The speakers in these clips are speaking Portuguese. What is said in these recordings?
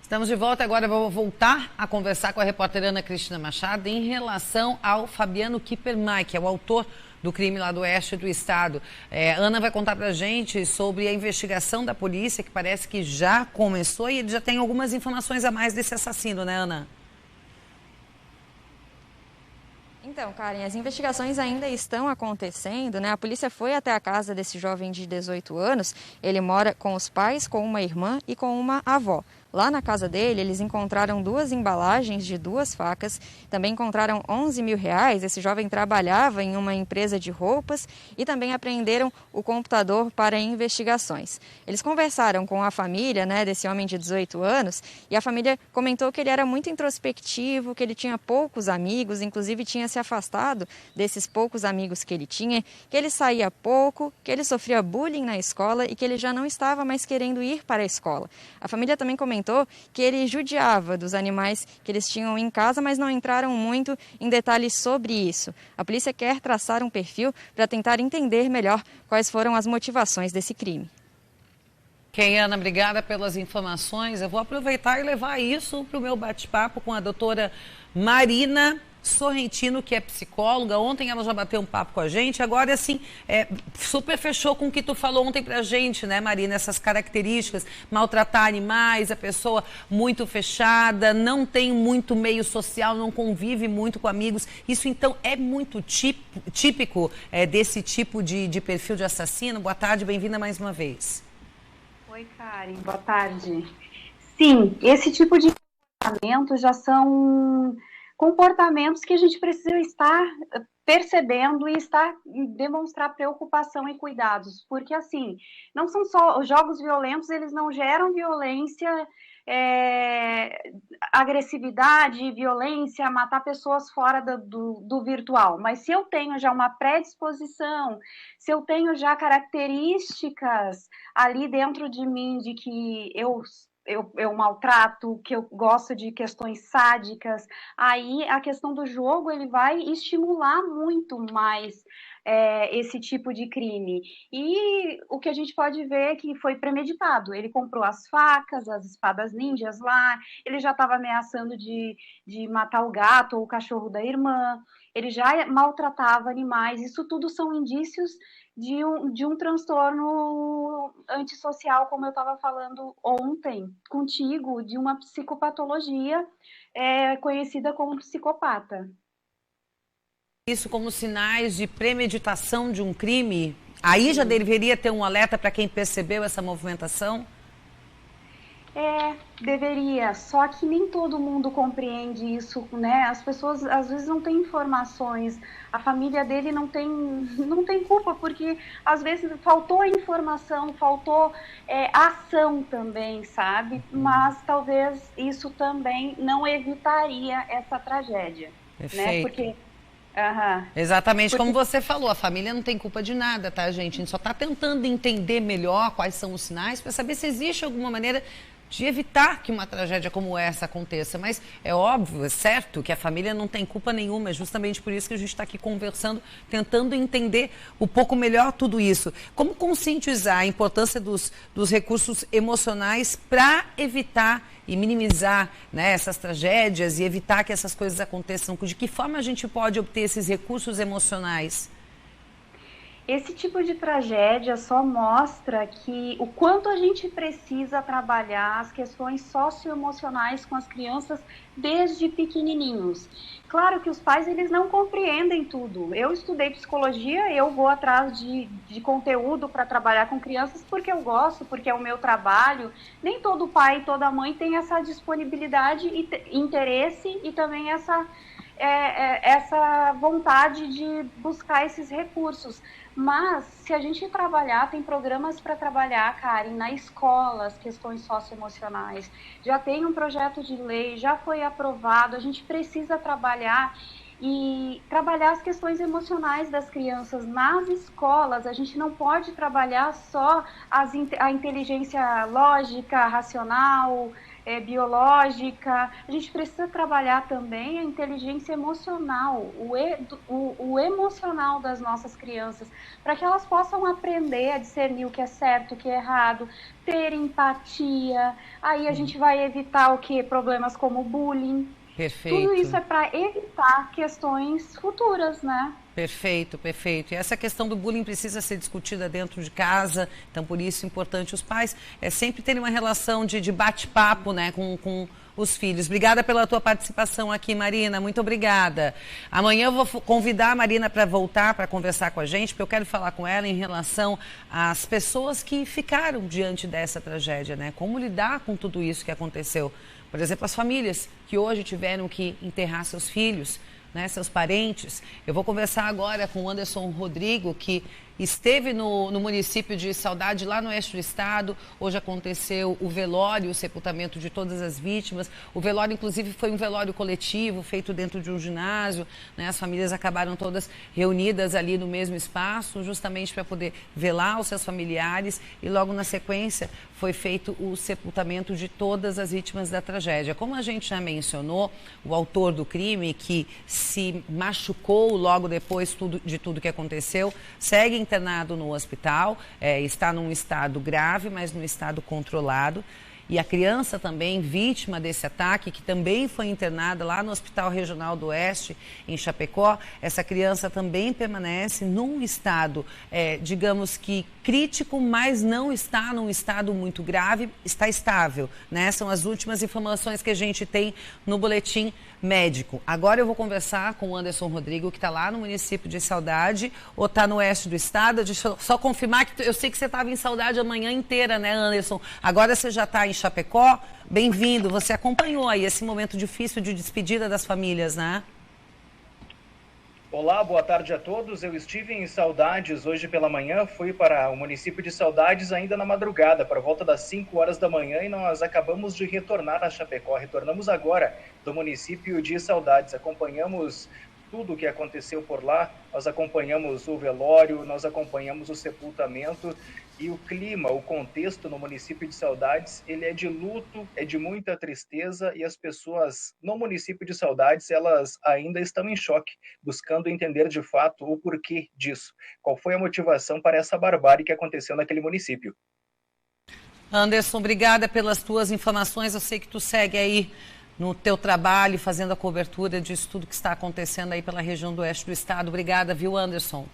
Estamos de volta, agora eu vou voltar a conversar com a repórter Ana Cristina Machado em relação ao Fabiano Kippermay, que é o autor do crime lá do oeste do estado. Ana vai contar pra gente sobre a investigação da polícia, que parece que já começou e ele já tem algumas informações a mais desse assassino, né, Ana? Então, Karen, as investigações ainda estão acontecendo, né? A polícia foi até a casa desse jovem de 18 anos. Ele mora com os pais, com uma irmã e com uma avó. Lá na casa dele, eles encontraram 2 embalagens de 2 facas, também encontraram 11 mil reais. Esse jovem trabalhava em uma empresa de roupas e também apreenderam o computador para investigações. Eles conversaram com a família, né, desse homem de 18 anos e a família comentou que ele era muito introspectivo, que ele tinha poucos amigos, inclusive tinha se afastado desses poucos amigos que ele tinha, que ele saía pouco, que ele sofria bullying na escola e que ele já não estava mais querendo ir para a escola. A família também comentou que ele judiava dos animais que eles tinham em casa, mas não entraram muito em detalhes sobre isso. A polícia quer traçar um perfil para tentar entender melhor quais foram as motivações desse crime. Ana, obrigada pelas informações. Eu vou aproveitar e levar isso para o meu bate-papo com a doutora Marina Sorrentino, que é psicóloga. Ontem ela já bateu um papo com a gente, agora assim, super fechou com o que tu falou ontem pra gente, né, Marina? Essas características, maltratar animais, a pessoa muito fechada, não tem muito meio social, não convive muito com amigos. Isso então é muito típico desse tipo de perfil de assassino. Boa tarde, bem-vinda mais uma vez. Oi, Karen, boa tarde. Sim, esse tipo de comportamento já são comportamentos que a gente precisa estar percebendo e demonstrar preocupação e cuidados, porque assim, não são só os jogos violentos, eles não geram violência, agressividade, violência, matar pessoas fora do virtual, mas se eu tenho já uma predisposição, se eu tenho já características ali dentro de mim de que eu maltrato, que eu gosto de questões sádicas, aí a questão do jogo ele vai estimular muito mais esse tipo de crime. E o que a gente pode ver é que foi premeditado. Ele comprou as facas, as espadas ninjas lá, ele já estava ameaçando de matar o gato ou o cachorro da irmã, ele já maltratava animais. Isso tudo são indícios de um transtorno antissocial, como eu estava falando ontem contigo, de uma psicopatologia conhecida como psicopata. Isso como sinais de premeditação de um crime? Aí já deveria ter um alerta para quem percebeu essa movimentação? Deveria, só que nem todo mundo compreende isso, né? As pessoas às vezes não têm informações, a família dele não tem culpa, porque às vezes faltou informação, faltou ação também, sabe? Mas talvez isso também não evitaria essa tragédia, né? Porque exatamente, como você falou, a família não tem culpa de nada, tá, gente? A gente só está tentando entender melhor quais são os sinais para saber se existe alguma maneira de evitar que uma tragédia como essa aconteça. Mas é óbvio, é certo que a família não tem culpa nenhuma, é justamente por isso que a gente está aqui conversando, tentando entender um pouco melhor tudo isso. Como conscientizar a importância dos recursos emocionais para evitar e minimizar, né, essas tragédias e evitar que essas coisas aconteçam? De que forma a gente pode obter esses recursos emocionais? Esse tipo de tragédia só mostra que o quanto a gente precisa trabalhar as questões socioemocionais com as crianças desde pequenininhos. Claro que os pais eles não compreendem tudo. Eu estudei psicologia, eu vou atrás de conteúdo para trabalhar com crianças porque eu gosto, porque é o meu trabalho. Nem todo pai e toda mãe tem essa disponibilidade e interesse e também essa vontade de buscar esses recursos. Mas, se a gente trabalhar, tem programas para trabalhar, Karen, na escola, as questões socioemocionais. Já tem um projeto de lei, já foi aprovado, a gente precisa trabalhar e trabalhar as questões emocionais das crianças nas escolas. A gente não pode trabalhar só a inteligência lógica, racional, biológica, a gente precisa trabalhar também a inteligência emocional, o emocional das nossas crianças, para que elas possam aprender a discernir o que é certo, o que é errado, ter empatia. Aí a gente vai evitar o quê? Problemas como bullying. Perfeito. Tudo isso é para evitar questões futuras, né? Perfeito, perfeito. E essa questão do bullying precisa ser discutida dentro de casa, então por isso é importante os pais sempre terem uma relação de bate-papo, né, com os filhos. Obrigada pela tua participação aqui, Marina, muito obrigada. Amanhã eu vou convidar a Marina para voltar, para conversar com a gente, porque eu quero falar com ela em relação às pessoas que ficaram diante dessa tragédia, né, como lidar com tudo isso que aconteceu. Por exemplo, as famílias que hoje tiveram que enterrar seus filhos, né, seus parentes. Eu vou conversar agora com o Anderson Rodrigo, que esteve no município de Saudade, lá no oeste do estado. Hoje aconteceu o velório, o sepultamento de todas as vítimas. O velório, inclusive, foi um velório coletivo, feito dentro de um ginásio, né? As famílias acabaram todas reunidas ali no mesmo espaço, justamente para poder velar os seus familiares. E logo na sequência foi feito o sepultamento de todas as vítimas da tragédia. Como a gente já mencionou, o autor do crime, que se machucou logo depois de tudo que aconteceu, segue internado no hospital, está num estado grave, mas num estado controlado. E a criança também, vítima desse ataque, que também foi internada lá no Hospital Regional do Oeste, em Chapecó, essa criança também permanece num estado, digamos que crítico, mas não está num estado muito grave, está estável, né? São as últimas informações que a gente tem no boletim médico. Agora eu vou conversar com o Anderson Rodrigo, que está lá no município de Saudade, ou está no oeste do estado. Deixa eu só confirmar que eu sei que você estava em Saudade a manhã inteira, né, Anderson? Agora você já está em Chapecó. Bem-vindo. Você acompanhou aí esse momento difícil de despedida das famílias, né? Olá, boa tarde a todos. Eu estive em Saudades hoje pela manhã, fui para o município de Saudades ainda na madrugada, para volta das 5 horas da manhã, e nós acabamos de retornar a Chapecó. Retornamos agora do município de Saudades. Acompanhamos tudo o que aconteceu por lá, nós acompanhamos o velório, nós acompanhamos o sepultamento, e o clima, o contexto no município de Saudades, ele é de luto, é de muita tristeza, e as pessoas no município de Saudades, elas ainda estão em choque, buscando entender de fato o porquê disso. Qual foi a motivação para essa barbárie que aconteceu naquele município. Anderson, obrigada pelas tuas informações. Eu sei que tu segue aí no teu trabalho, fazendo a cobertura disso tudo que está acontecendo aí pela região do oeste do estado. Obrigada, viu, Anderson?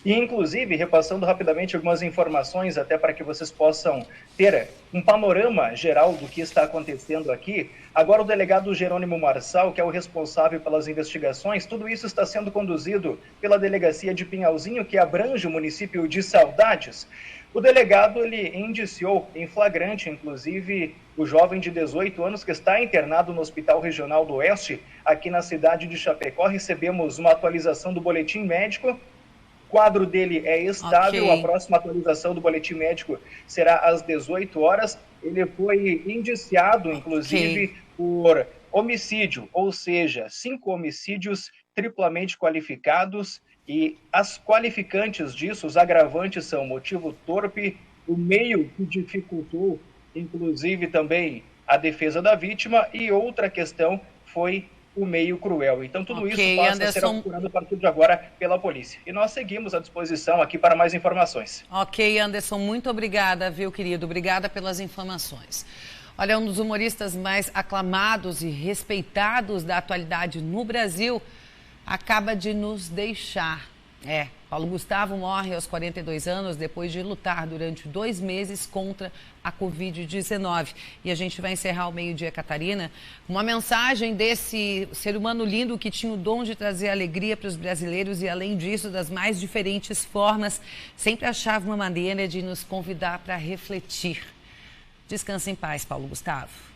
E, inclusive, repassando rapidamente algumas informações, até para que vocês possam ter um panorama geral do que está acontecendo aqui. Agora, o delegado Jerônimo Marçal, que é o responsável pelas investigações, tudo isso está sendo conduzido pela delegacia de Pinhalzinho, que abrange o município de Saudades. O delegado, ele indiciou em flagrante, inclusive, o jovem de 18 anos que está internado no Hospital Regional do Oeste, aqui na cidade de Chapecó. Recebemos uma atualização do boletim médico. O quadro dele é estável. Okay. A próxima atualização do boletim médico será às 18 horas. Ele foi indiciado, inclusive, por homicídio, ou seja, 5 homicídios triplamente qualificados. E as qualificantes disso, os agravantes, são motivo torpe, o meio que dificultou, inclusive, também a defesa da vítima, e outra questão foi o meio cruel. Então, tudo isso passa a ser apurado a partir de agora pela polícia. E nós seguimos à disposição aqui para mais informações. Ok, Anderson, muito obrigada, viu, querido? Obrigada pelas informações. Olha, um dos humoristas mais aclamados e respeitados da atualidade no Brasil acaba de nos deixar. Paulo Gustavo morre aos 42 anos depois de lutar durante 2 meses contra a Covid-19. E a gente vai encerrar o Meio-Dia, Catarina, uma mensagem desse ser humano lindo que tinha o dom de trazer alegria para os brasileiros e, além disso, das mais diferentes formas, sempre achava uma maneira de nos convidar para refletir. Descanse em paz, Paulo Gustavo.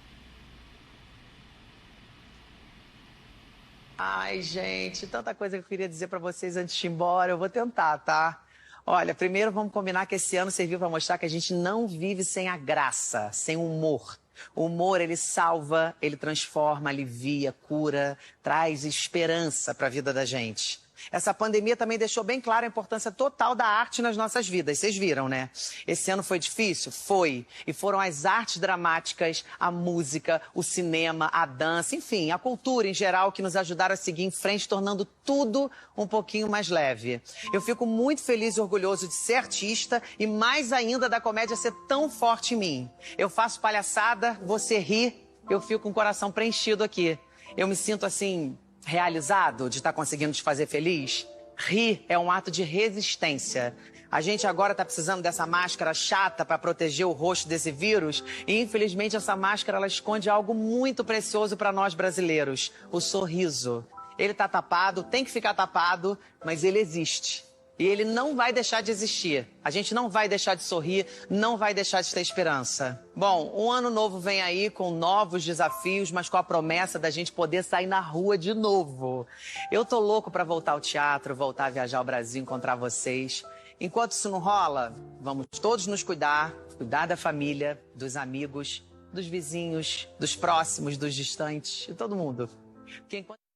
Ai, gente, tanta coisa que eu queria dizer para vocês antes de ir embora. Eu vou tentar, tá? Olha, primeiro vamos combinar que esse ano serviu para mostrar que a gente não vive sem a graça, sem o humor. O humor, ele salva, ele transforma, alivia, cura, traz esperança para a vida da gente. Essa pandemia também deixou bem clara a importância total da arte nas nossas vidas. Vocês viram, né? Esse ano foi difícil? Foi. E foram as artes dramáticas, a música, o cinema, a dança, enfim, a cultura em geral que nos ajudaram a seguir em frente, tornando tudo um pouquinho mais leve. Eu fico muito feliz e orgulhoso de ser artista e mais ainda da comédia ser tão forte em mim. Eu faço palhaçada, você ri, eu fico com o coração preenchido aqui. Eu me sinto assim... realizado de estar conseguindo te fazer feliz? Rir é um ato de resistência. A gente agora está precisando dessa máscara chata para proteger o rosto desse vírus e, infelizmente, essa máscara ela esconde algo muito precioso para nós brasileiros, o sorriso. Ele está tapado, tem que ficar tapado, mas ele existe. E ele não vai deixar de existir. A gente não vai deixar de sorrir, não vai deixar de ter esperança. Bom, um ano novo vem aí com novos desafios, mas com a promessa da gente poder sair na rua de novo. Eu tô louco para voltar ao teatro, voltar a viajar ao Brasil, encontrar vocês. Enquanto isso não rola, vamos todos nos cuidar da família, dos amigos, dos vizinhos, dos próximos, dos distantes, de todo mundo. Porque enquanto...